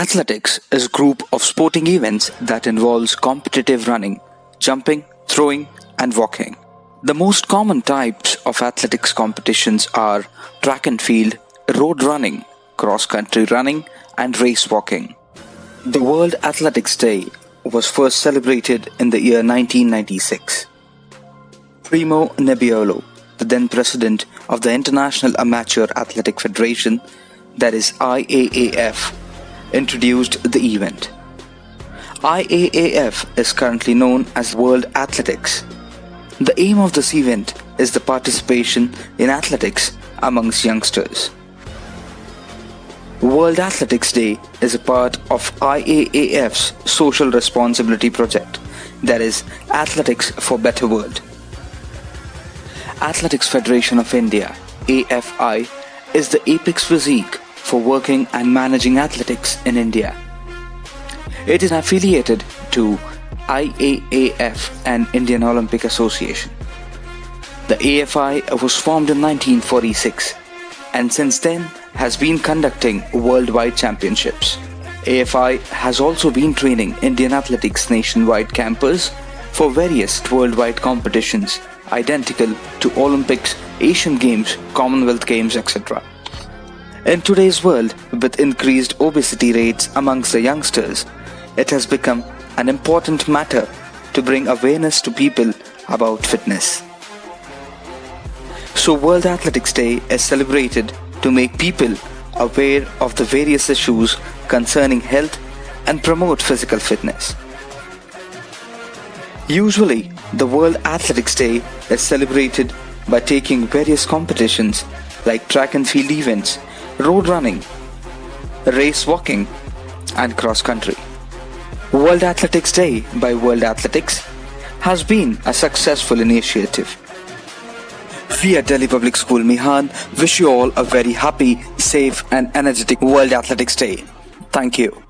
Athletics is a group of sporting events that involves competitive running, jumping, throwing, and walking. The most common types of athletics competitions are track and field, road running, cross-country running, and race walking. The World Athletics Day was first celebrated in the year 1996. Primo Nebbiolo, the then president of the International Amateur Athletic Federation, that is IAAF, introduced the event. IAAF is currently known as World Athletics. The aim of this event is the participation in athletics amongst youngsters. World Athletics Day is a part of IAAF's social responsibility project, that is Athletics for Better World. Athletics Federation of India, AFI, is the apex physique for working and managing athletics in India. It is affiliated to IAAF and Indian Olympic Association. The AFI was formed in 1946 and since then has been conducting worldwide championships. AFI has also been training Indian athletics nationwide campers for various worldwide competitions identical to Olympics, Asian Games, Commonwealth Games, etc. In today's world, with increased obesity rates amongst the youngsters, it has become an important matter to bring awareness to people about fitness. So World Athletics Day is celebrated to make people aware of the various issues concerning health and promote physical fitness. Usually, the World Athletics Day is celebrated by taking various competitions like track and field events, road running, race walking, and cross country. World Athletics Day by World Athletics has been a successful initiative. We at Delhi Public School Mihan wish you all a very happy, safe and energetic World Athletics Day. Thank you.